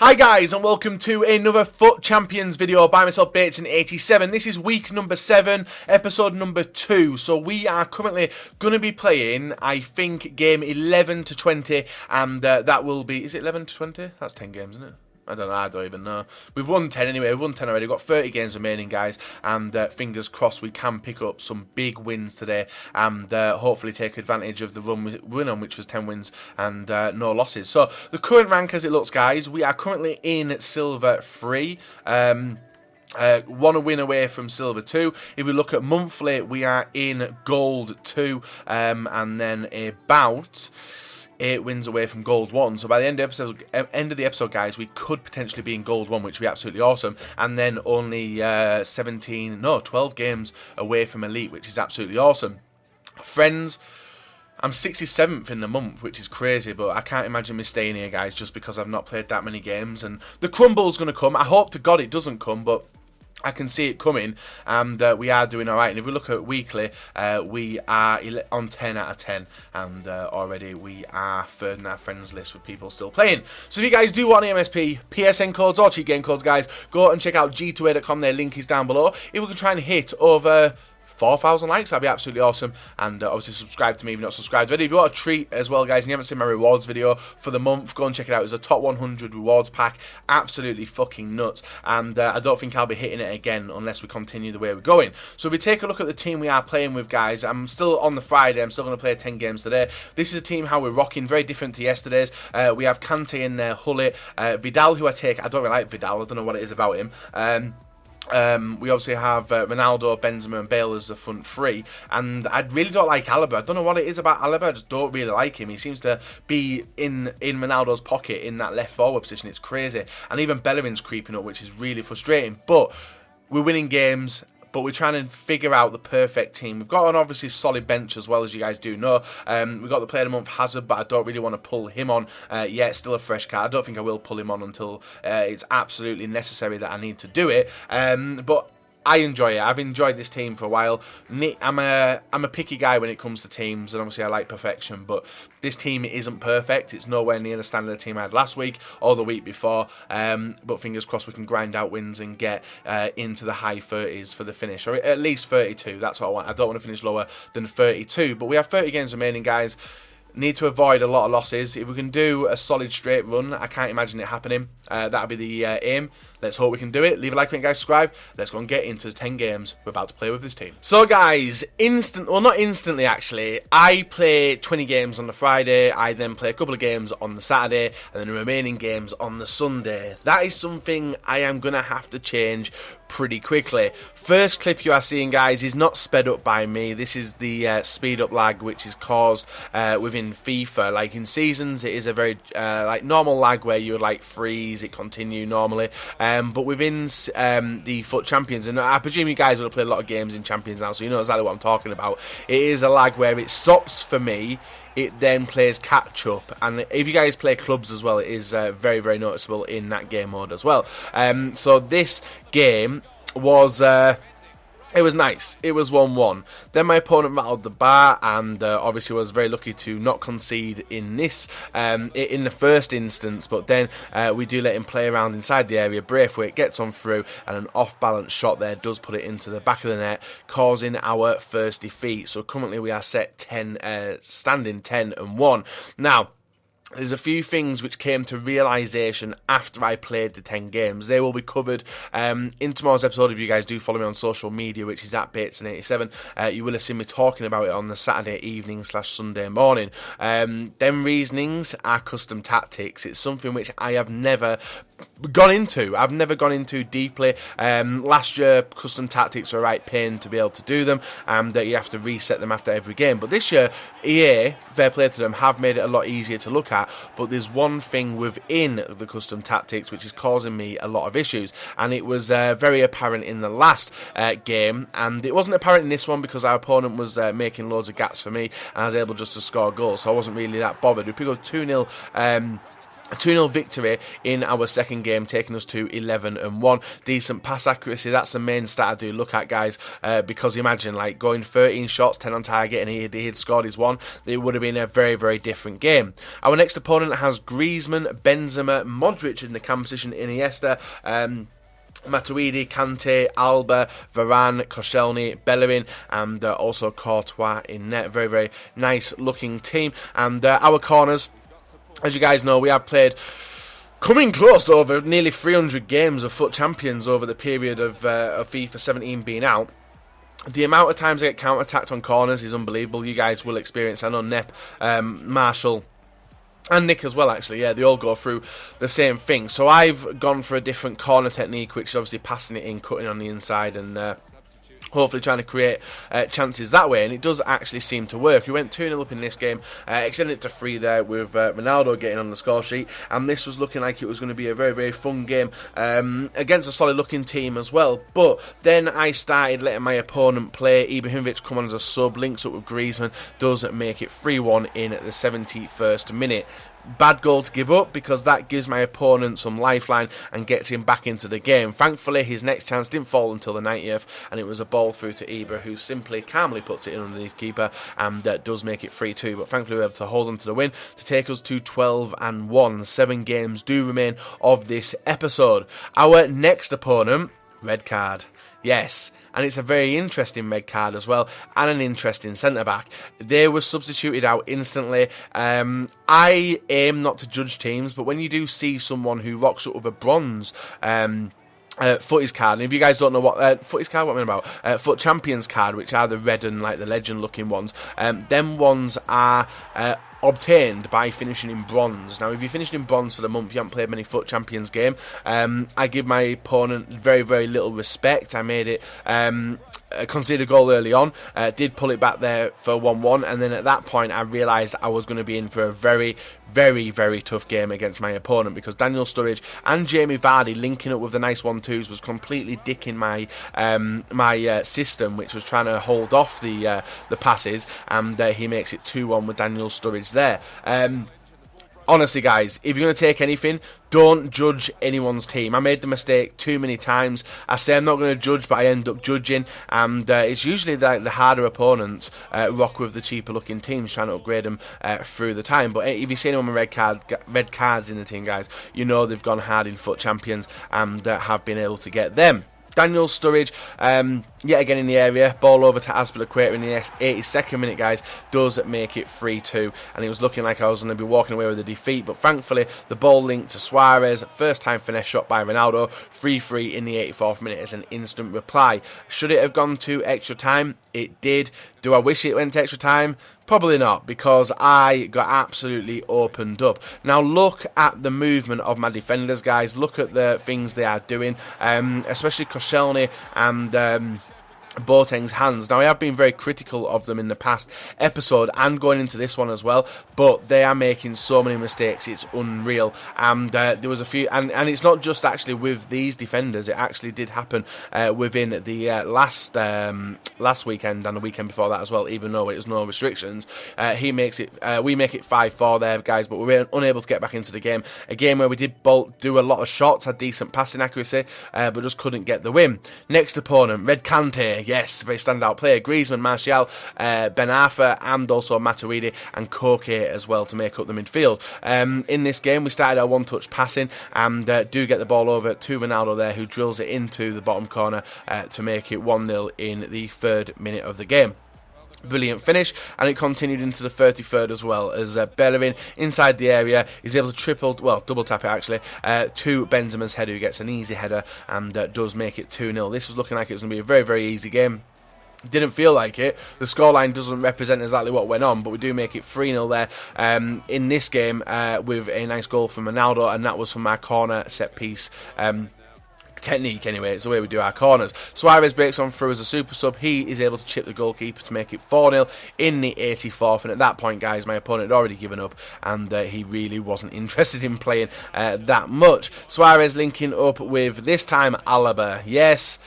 Hi guys and welcome to another FUT Champions video by myself Bateson87. This is week number 7, episode number 2. So we are currently going to be playing, I think, game 11 to 20 and that will be, is it 11 to 20? That's 10 games, isn't it? I don't even know. We've won 10 anyway, we've won 10 already. We've got 30 games remaining, guys, and fingers crossed we can pick up some big wins today and hopefully take advantage of the run we're on, which was 10 wins and no losses. So the current rank as it looks, guys, we are currently in Silver 3. One win away from Silver 2. If we look at monthly, we are in Gold 2 and then about 8 wins away from Gold 1. So by the end of the episode, guys, we could potentially be in Gold 1, which would be absolutely awesome. And then only 12 games away from Elite, which is absolutely awesome. Friends, I'm 67th in the month, which is crazy, but I can't imagine me staying here, guys, just because I've not played that many games. And the crumble's going to come. I hope to God it doesn't come, but I can see it coming, and we are doing alright. And if we look at weekly, we are on 10 out of 10, and already we are third in our friends list with people still playing. So if you guys do want MSP, PSN codes or cheat game codes, guys, go and check out g2a.com, their link is down below. If we can try and hit over 4,000 likes, that'd be absolutely awesome. And obviously subscribe to me if you're not subscribed already. If you want a treat as well, guys, and you haven't seen my rewards video for the month, go and check it out. It's a top 100 rewards pack, absolutely fucking nuts. And I don't think I'll be hitting it again unless we continue the way we're going. So if we take a look at the team we are playing with, guys, I'm still on the Friday, I'm still going to play 10 games today. This is a team how we're rocking, very different to yesterday's. We have Kante in there, Hullet, Vidal, who I don't really like Vidal, I don't know what it is about him. We obviously have Ronaldo, Benzema and Bale as the front three, and I really don't like Alaba. I don't know what it is about Alaba, I just don't really like him. He seems to be in Ronaldo's pocket in that left forward position. It's crazy, and even Bellerin's creeping up, which is really frustrating. But we're winning games, but we're trying to figure out the perfect team. We've got an obviously solid bench as well, as you guys do know. We've got the player of the month, Hazard, but I don't really want to pull him on yet. Still a fresh card. I don't think I will pull him on until it's absolutely necessary that I need to do it. But I enjoy it. I've enjoyed this team for a while. I'm a picky guy when it comes to teams, and obviously I like perfection, but this team isn't perfect. It's nowhere near the standard of team I had last week or the week before, but fingers crossed we can grind out wins and get into the high 30s for the finish, or at least 32. That's what I want. I don't want to finish lower than 32, but we have 30 games remaining, guys. Need to avoid a lot of losses. If we can do a solid straight run, I can't imagine it happening. That'll be the aim. Let's hope we can do it. Leave a like, guys, subscribe. Let's go and get into the 10 games we're about to play with this team. So, guys, not instantly, actually. I play 20 games on the Friday. I then play a couple of games on the Saturday, and then the remaining games on the Sunday. That is something I am going to have to change pretty quickly. First clip you are seeing, guys, is not sped up by me. This is the speed up lag which is caused within FIFA. Like in seasons, it is a very like normal lag where you would like freeze, it continue normally. But within the FUT Champions, and I presume you guys will have played a lot of games in Champions now, so you know exactly what I'm talking about. It is a lag where it stops for me, it then plays catch up, and if you guys play clubs as well, it is very, very noticeable in that game mode as well. So this game was it was nice. It was 1-1. Then my opponent rattled the bar, and obviously was very lucky to not concede in this, in the first instance. But then we do let him play around inside the area. Braithwaite gets on through, and an off-balance shot there does put it into the back of the net, causing our first defeat. So currently we are set standing 10-1. Now, there's a few things which came to realisation after I played the 10 games. They will be covered in tomorrow's episode. If you guys do follow me on social media, which is at Bateson87, you will have seen me talking about it on the Saturday evening / Sunday morning. Them reasonings are custom tactics. It's something which I have never gone into. I've never gone into deeply. Last year, custom tactics were a right pain to be able to do them, and you have to reset them after every game. But this year, EA, fair play to them, have made it a lot easier to look at. But there's one thing within the custom tactics which is causing me a lot of issues, and it was very apparent in the last game, and it wasn't apparent in this one because our opponent was making loads of gaps for me, and I was able just to score goals, so I wasn't really that bothered. We picked up 2-0 A 2-0 victory in our second game, taking us to 11-1. Decent pass accuracy, that's the main stat I do look at, guys, because imagine like going 13 shots, 10 on target, and he had scored his one. It would have been a very, very different game. Our next opponent has Griezmann, Benzema, Modric in the cam position, Iniesta, Matuidi, Kante, Alba, Varane, Koscielny, Bellerin, and also Courtois in net. Very, very nice looking team. And our corners, as you guys know, we have played coming close to over nearly 300 games of FUT Champions over the period of FIFA 17 being out. The amount of times I get counter-attacked on corners is unbelievable. You guys will experience, I know Nep, Marshall, and Nick as well, actually. Yeah, they all go through the same thing. So I've gone for a different corner technique, which is obviously passing it in, cutting on the inside, and hopefully trying to create chances that way, and it does actually seem to work. We went 2-0 up in this game, extended it to 3 there with Ronaldo getting on the score sheet, and this was looking like it was going to be a very, very fun game against a solid looking team as well. But then I started letting my opponent play. Ibrahimovic come on as a sub, links up with Griezmann, does make it 3-1 in the 71st minute. Bad goal to give up, because that gives my opponent some lifeline and gets him back into the game. Thankfully, his next chance didn't fall until the 90th, and it was a ball through to Ibra, who simply calmly puts it in underneath keeper and does make it 3-2. But thankfully, we were able to hold on to the win to take us to 12-1. 7 games do remain of this episode. Our next opponent, red card. Yes, and it's a very interesting red card as well, and an interesting centre-back. They were substituted out instantly. I aim not to judge teams, but when you do see someone who rocks up with a bronze footies card, and if you guys don't know what footies card, what I mean about FUT Champions card, which are the red and like the legend looking ones, them ones are obtained by finishing in bronze. Now, if you finished in bronze for the month, you haven't played many FUT Champions game. I give my opponent very, very little respect. I made it conceded a goal early on, did pull it back there for 1-1, and then at that point I realised I was going to be in for a very, very, very tough game against my opponent, because Daniel Sturridge and Jamie Vardy linking up with the nice 1-2s was completely dicking my system, which was trying to hold off the passes, and he makes it 2-1 with Daniel Sturridge there. Honestly, guys, if you're going to take anything, don't judge anyone's team. I made the mistake too many times. I say I'm not going to judge, but I end up judging, and it's usually the harder opponents rock with the cheaper looking teams, trying to upgrade them through the time. But if you see anyone with red cards in the team, guys, you know they've gone hard in FUT Champions and have been able to get them. Daniel Sturridge, yet again in the area, ball over to Azpilicueta in the 82nd minute, guys, does make it 3-2, and it was looking like I was going to be walking away with a defeat, but thankfully the ball linked to Suarez, first time finesse shot by Ronaldo, 3-3 in the 84th minute as an instant reply. Should it have gone to extra time? It did. Do I wish it went to extra time? Probably not, because I got absolutely opened up. Now look at the movement of my defenders, guys. Look at the things they are doing, especially Koscielny and Boateng's hands. Now, I have been very critical of them in the past episode and going into this one as well, but they are making so many mistakes, it's unreal. And there was a few, and it's not just actually with these defenders, it actually did happen within the last weekend and the weekend before that as well, even though it was no restrictions. We make it 5-4 there, guys, but we were unable to get back into the game. A game where we did do a lot of shots, had decent passing accuracy, but just couldn't get the win. Next opponent, Red Kante. Yes, very standout player. Griezmann, Martial, Ben Arfa, and also Matuidi and Koke as well to make up the midfield. In this game, we started our one-touch passing and do get the ball over to Ronaldo there, who drills it into the bottom corner to make it 1-0 in the 3rd minute of the game. Brilliant finish, and it continued into the 33rd as well, as Bellerin inside the area is able to double tap it actually, to Benzema's header, who gets an easy header and does make it 2-0. This was looking like it was going to be a very, very easy game. Didn't feel like it. The scoreline doesn't represent exactly what went on, but we do make it 3-0 there in this game with a nice goal from Ronaldo, and that was from our corner set piece technique anyway. It's the way we do our corners. Suarez breaks on through as a super sub. He is able to chip the goalkeeper to make it 4-0 in the 84th, and at that point, guys, my opponent had already given up, and he really wasn't interested in playing that much. Suarez linking up with, this time, Alaba. Yes,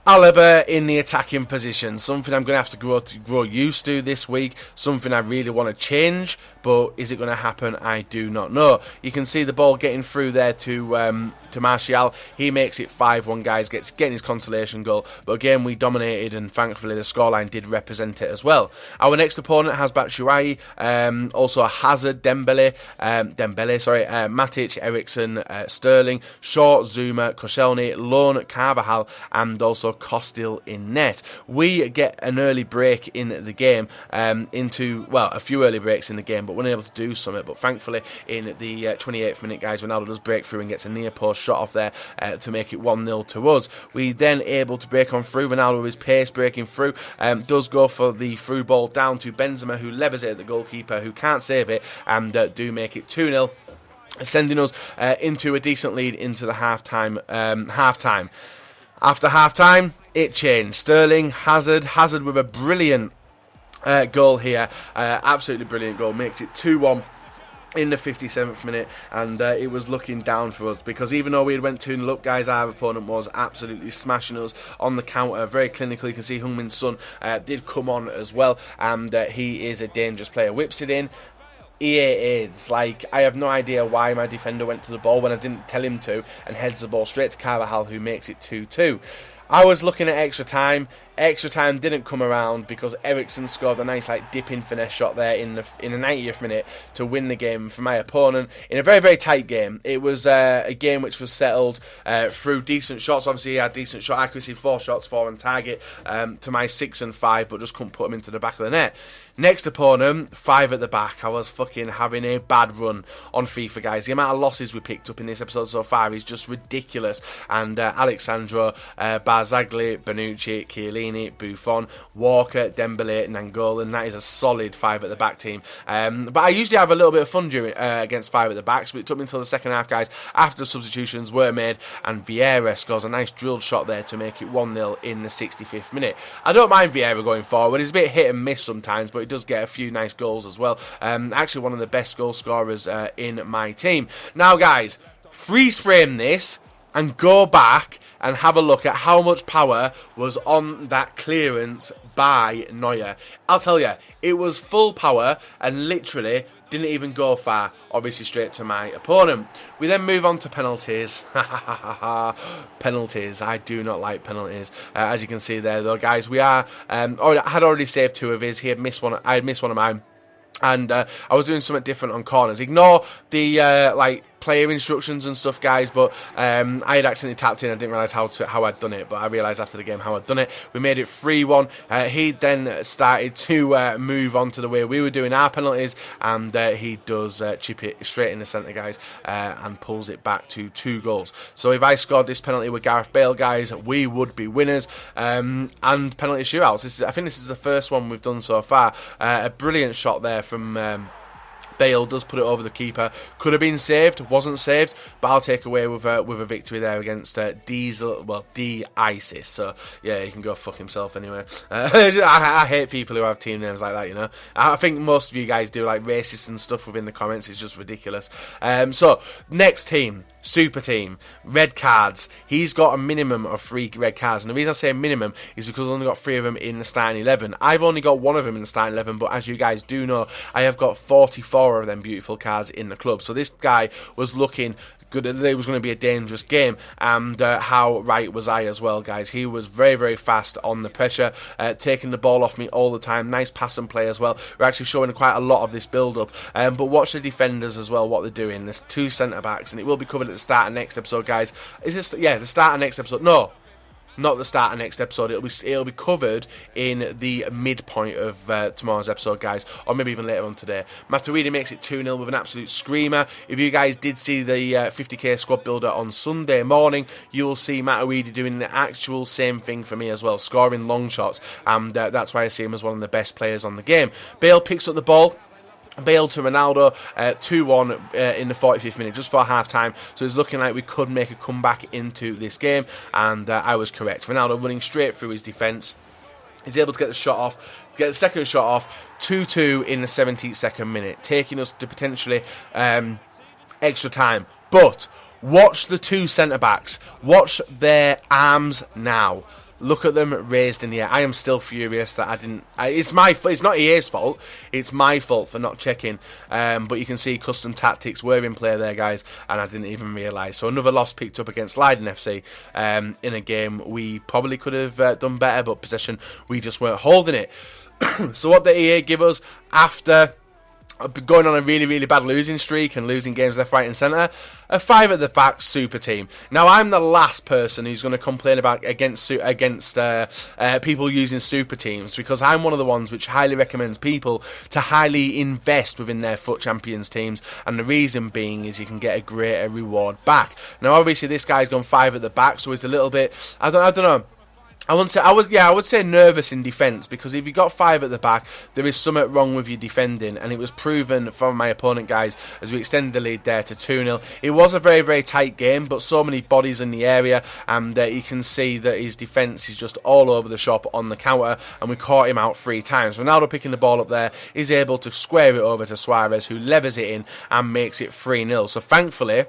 Alaba in the attacking position, something I'm going to have to grow used to this week, something I really want to change, but is it going to happen? I do not know. You can see the ball getting through there to Martial. He makes it 5-1, guys, getting his consolation goal. But again, we dominated, and thankfully the scoreline did represent it as well. Our next opponent has Batshuayi, also Hazard, Dembele, Matic, Eriksen, Sterling, Shaw, Zuma, Koscielny, Lone, Carvajal, and also Costil in net. We get an early break in the game, a few early breaks in the game, but we're unable to do something. But thankfully, in the 28th minute, guys, Ronaldo does break through and gets a near post shot off there to make it 1-0 to us. We then able to break on through. Ronaldo with his pace breaking through, does go for the through ball down to Benzema, who levers it at the goalkeeper, who can't save it, and do make it 2-0. Sending us into a decent lead into the half-time. After half-time, it changed. Sterling, Hazard with a brilliant goal here. Absolutely brilliant goal. Makes it 2-1. In the 57th minute, and it was looking down for us, because even though we had went 2-0 up, guys, our opponent was absolutely smashing us on the counter, very clinical. You can see Heung-min Son did come on as well, and he is a dangerous player. Whips it in. EA like, I have no idea why my defender went to the ball when I didn't tell him to, and heads the ball straight to Carvajal, who makes it 2-2. I was looking at extra time. Extra time didn't come around because Eriksen scored a nice dipping finesse shot there in the 90th minute to win the game for my opponent in a very, very tight game. It was a game which was settled through decent shots. Obviously, he had decent shot accuracy, 4 shots, 4 on target, to my 6 and 5, but just couldn't put him into the back of the net. Next opponent, 5 at the back. I was fucking having a bad run on FIFA, guys. The amount of losses we picked up in this episode so far is just ridiculous. And Alexandro, Barzagli, Bonucci, Chiellini, Buffon, Walker, Dembele, Nainggolan. That is a solid 5 at the back team. But I usually have a little bit of fun during, against 5 at the back, so it took me until the second half, guys, after the substitutions were made, and Vieira scores a nice drilled shot there to make it 1-0 in the 65th minute. I don't mind Vieira going forward. He's a bit hit and miss sometimes, but he does get a few nice goals as well. Actually, one of the best goal scorers in my team. Now, guys, freeze frame this and go back and have a look at how much power was on that clearance by Neuer. I'll tell you, it was full power and literally didn't even go far, obviously straight to my opponent. We then move on to penalties. Penalties. I do not like penalties. As you can see there, though, guys, we are. I had already saved 2 of his. He had missed one. I had missed one of mine. And I was doing something different on corners. Ignore the player instructions and stuff, guys, but I had accidentally tapped in. I didn't realise how I'd done it, but I realised after the game how I'd done it. We made it 3-1. He then started to move on to the way we were doing our penalties, and he does chip it straight in the centre, guys, and pulls it back to 2 goals. So if I scored this penalty with Gareth Bale, guys, we would be winners. And penalty shootouts. I think this is the first one we've done so far. A brilliant shot there from Bale does put it over the keeper. Could have been saved, wasn't saved, but I'll take away with a victory there against D-ISIS. So yeah, he can go fuck himself anyway. I hate people who have team names like that, you know. I think most of you guys do racist and stuff within the comments. It's just ridiculous. So next team, super team, red cards. He's got a minimum of 3 red cards, and the reason I say minimum is because I've only got 3 of them in the starting 11. I've only got 1 of them in the starting 11, but as you guys do know, I have got 44 of them beautiful cards in the club. So this guy was looking good. It was going to be a dangerous game, and how right was I as well, guys. He was very, very fast on the pressure, taking the ball off me all the time. Nice pass and play as well. We're actually showing quite a lot of this build-up, but watch the defenders as well, what they're doing. There's 2 centre-backs, and it will be covered at the start of next episode, guys. Is this, yeah, the start of next episode? No, not the start of next episode. It'll be covered in the midpoint of tomorrow's episode, guys, or maybe even later on today. Matuidi makes it 2-0 with an absolute screamer. If you guys did see the 50k squad builder on Sunday morning, you will see Matuidi doing the actual same thing for me as well, scoring long shots, and that's why I see him as one of the best players on the game. Bale picks up the ball. Bale to Ronaldo, 2-1 in the 45th minute, just for half-time. So it's looking like we could make a comeback into this game, and I was correct. Ronaldo running straight through his defence. He's able to get the shot off, get the second shot off, 2-2 in the 72nd minute, taking us to potentially extra time. But watch the 2 centre-backs. Watch their arms now. Look at them raised in the air. I am still furious that I didn't. It's not EA's fault. It's my fault for not checking. But you can see custom tactics were in play there, guys, and I didn't even realise. So another loss picked up against Leiden FC in a game we probably could have done better, but possession, we just weren't holding it. So what did EA give us after going on a really bad losing streak and losing games left, right and centre? A 5 at the back super team. Now I'm the last person who's going to complain about against people using super teams, because I'm one of the ones which highly recommends people to highly invest within their FUT Champions teams, and the reason being is you can get a greater reward back. Now obviously this guy's gone 5 at the back, so it's a little bit, I don't know. I would say nervous in defence, because if you got 5 at the back, there is something wrong with your defending, and it was proven from my opponent, guys, as we extended the lead there to 2-0. It was a very tight game, but so many bodies in the area, and you can see that his defence is just all over the shop on the counter, and we caught him out 3 times. Ronaldo picking the ball up there is able to square it over to SUAREZ, who levers it in and makes it 3-0. So thankfully,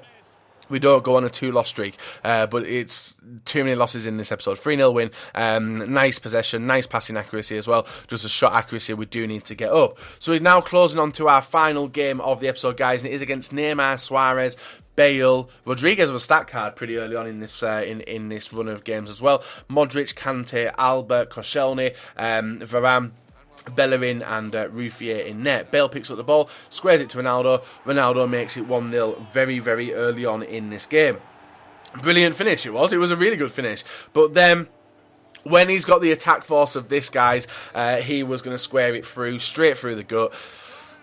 we don't go on a 2-loss streak, but it's too many losses in this episode. 3-0 win, nice possession, nice passing accuracy as well. Just a shot accuracy we do need to get up. So we're now closing on to our final game of the episode, guys, and it is against NEYMAR, SUAREZ, Bale. Rodriguez was a stat card pretty early on in this in this run of games as well. Modric, Kante, Albert, Koscielny, Varane, Bellerin and Ruffier in net. Bale picks up the ball, squares it to Ronaldo. Ronaldo makes it 1-0 very early on in this game. Brilliant finish it was. It was a really good finish. But then, when he's got the attack force of this, guys, he was going to square it through, straight through the gut.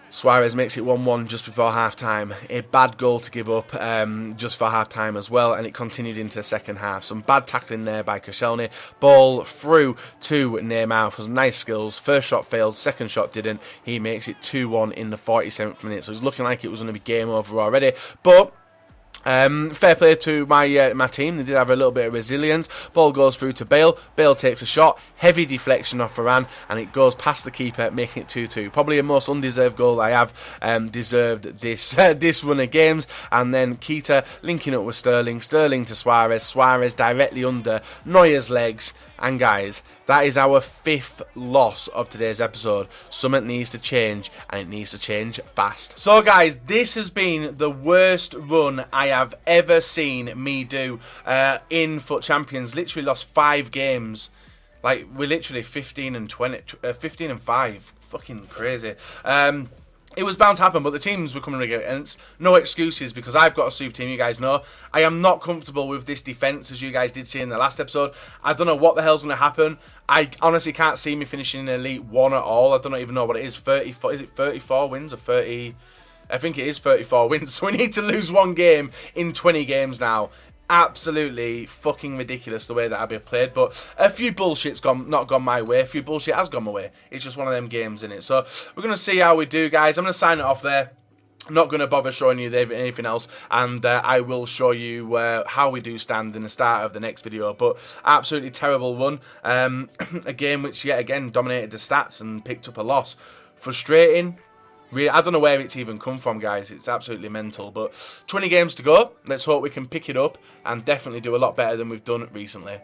SUAREZ makes it 1-1 just before half-time. A bad goal to give up just for half-time as well, and it continued into the second half. Some bad tackling there by Koscielny. Ball through to Neymar was nice skills. First shot failed, second shot didn't. He makes it 2-1 in the 47th minute. So it's looking like it was going to be game over already. But fair play to my team. They did have a little bit of resilience. Ball goes through to Bale. Bale takes a shot. Heavy deflection off Varane, and it goes past the keeper, making it 2-2. Probably a most undeserved goal I have deserved this run of games. And then Keita linking up with Sterling. Sterling to SUAREZ. SUAREZ directly under Neuer's legs. And guys, that is our 5th loss of today's episode. Something needs to change, and it needs to change fast. So guys, this has been the worst run I have ever seen me do in FUT Champions. Literally lost 5 games. Like, we're literally 15 and 5. Fucking crazy. It was bound to happen, but the teams were coming against. No excuses, because I've got a super team, you guys know. I am not comfortable with this defence, as you guys did see in the last episode. I don't know what the hell's going to happen. I honestly can't see me finishing in Elite 1 at all. I don't even know what it is. 34, is it 34 wins or 30? I think it is 34 wins. So we need to lose 1 game in 20 games now. Absolutely fucking ridiculous the way that I've played, but a few bullshit's not gone my way. A few bullshit has gone my way. It's just one of them games, innit? So we're gonna see how we do, guys. I'm gonna sign it off there. I'm not going to bother showing you anything else, and I will show you how we do stand in the start of the next video. But absolutely terrible run. A game which yet again dominated the stats and picked up a loss. Frustrating. Really, I don't know where it's even come from, guys. It's absolutely mental. But 20 games to go. Let's hope we can pick it up and definitely do a lot better than we've done recently.